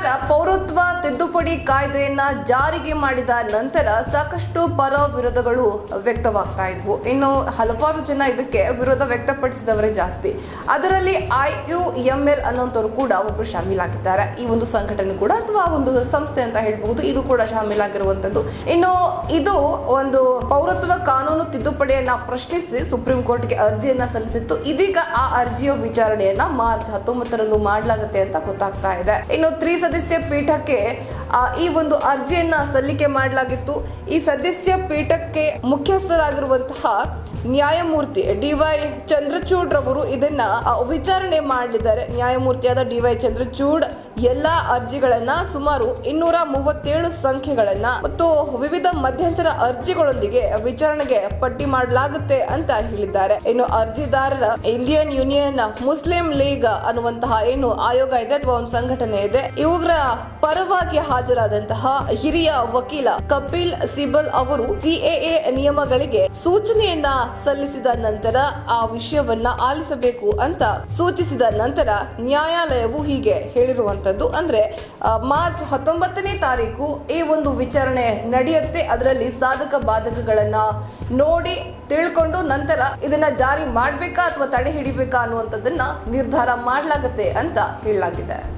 ಸರ್ಕಾರ ಪೌರತ್ವ ತಿದ್ದುಪಡಿ ಕಾಯ್ದೆಯನ್ನ ಜಾರಿಗೆ ಮಾಡಿದ ನಂತರ ಸಾಕಷ್ಟು ಪರ ವಿರೋಧಗಳು ವ್ಯಕ್ತವಾಗ್ತಾ ಇದ್ವು. ಇನ್ನು ಹಲವಾರು ಜನ ಇದಕ್ಕೆ ವಿರೋಧ ವ್ಯಕ್ತಪಡಿಸಿದವರೇ ಜಾಸ್ತಿ. ಅದರಲ್ಲಿ IUML ಅನ್ನೋಂಥವ್ರು ಕೂಡ ಒಬ್ಬರು ಶಾಮೀಲಾಗಿದ್ದಾರೆ. ಈ ಒಂದು ಸಂಘಟನೆ ಕೂಡ ಅಥವಾ ಒಂದು ಸಂಸ್ಥೆ ಅಂತ ಹೇಳ್ಬಹುದು, ಇದು ಕೂಡ ಶಾಮೀಲಾಗಿರುವಂತದ್ದು. ಇನ್ನು ಇದು ಒಂದು ಪೌರತ್ವ ಕಾನೂನು ತಿದ್ದುಪಡಿಯನ್ನ ಪ್ರಶ್ನಿಸಿ ಸುಪ್ರೀಂ ಕೋರ್ಟ್ಗೆ ಅರ್ಜಿಯನ್ನ ಸಲ್ಲಿಸಿತ್ತು. ಇದೀಗ ಆ ಅರ್ಜಿಯ ವಿಚಾರಣೆಯನ್ನ ಮಾರ್ಚ್ 19ರಂದು ಮಾಡಲಾಗುತ್ತೆ ಅಂತ ಗೊತ್ತಾಗ್ತಾ ಇದೆ. ಇನ್ನು ತ್ರಿಸದಸ್ಯ ಪೀಠಕ್ಕೆ ಈ ಒಂದು ಅರ್ಜಿಯನ್ನ ಸಲ್ಲಿಕೆ ಮಾಡಲಾಗಿತ್ತು. ಈ ಸದಸ್ಯ ಪೀಠಕ್ಕೆ ಮುಖ್ಯಸ್ಥರಾಗಿರುವಂತಹ ನ್ಯಾಯಮೂರ್ತಿ DY ಚಂದ್ರಚೂಡ್ ರವರು ಇದನ್ನ ವಿಚಾರಣೆ ಮಾಡಲಿದ್ದಾರೆ. ನ್ಯಾಯಮೂರ್ತಿಯಾದ DY ಚಂದ್ರಚೂಡ್ ಎಲ್ಲಾ ಅರ್ಜಿಗಳನ್ನ ಸುಮಾರು 237 ಸಂಖ್ಯೆಗಳನ್ನ ಮತ್ತು ವಿವಿಧ ಮಧ್ಯಂತರ ಅರ್ಜಿಗಳೊಂದಿಗೆ ವಿಚಾರಣೆಗೆ ಪಟ್ಟಿ ಮಾಡಲಾಗುತ್ತೆ ಅಂತ ಹೇಳಿದ್ದಾರೆ. ಇನ್ನು ಅರ್ಜಿದಾರರ ಇಂಡಿಯನ್ ಯೂನಿಯನ್ ಮುಸ್ಲಿಂ ಲೀಗ್ ಅನ್ನುವಂತಹ ಏನು ಆಯೋಗ ಇದೆ ಅಥವಾ ಒಂದು ಸಂಘಟನೆ ಇದೆ, ಇವರ ಪರವಾಗಿ ಹಾಜರಾದಂತಹ ಹಿರಿಯ ವಕೀಲ ಕಪಿಲ್ ಸಿಬಲ್ ಅವರು CAA ನಿಯಮಗಳಿಗೆ ಸೂಚನೆಯನ್ನ ಸಲ್ಲಿಸಿದ ನಂತರ ಆ ವಿಷಯವನ್ನ ಆಲಿಸಬೇಕು ಅಂತ ಸೂಚಿಸಿದ ನಂತರ ನ್ಯಾಯಾಲಯವು ಹೀಗೆ ಹೇಳಿರುವಂತದ್ದು. ಅಂದ್ರೆ ಮಾರ್ಚ್ 19ನೇ ತಾರೀಕು ಈ ಒಂದು ವಿಚಾರಣೆ ನಡೆಯುತ್ತೆ. ಅದರಲ್ಲಿ ಸಾಧಕ ಬಾಧಕಗಳನ್ನ ನೋಡಿ ತಿಳ್ಕೊಂಡು ನಂತರ ಇದನ್ನ ಜಾರಿ ಮಾಡ್ಬೇಕಾ ಅಥವಾ ತಡೆ ಹಿಡಿಬೇಕಾ ಅನ್ನುವಂಥದ್ದನ್ನ ನಿರ್ಧಾರ ಮಾಡಲಾಗುತ್ತೆ ಅಂತ ಹೇಳಲಾಗಿದೆ.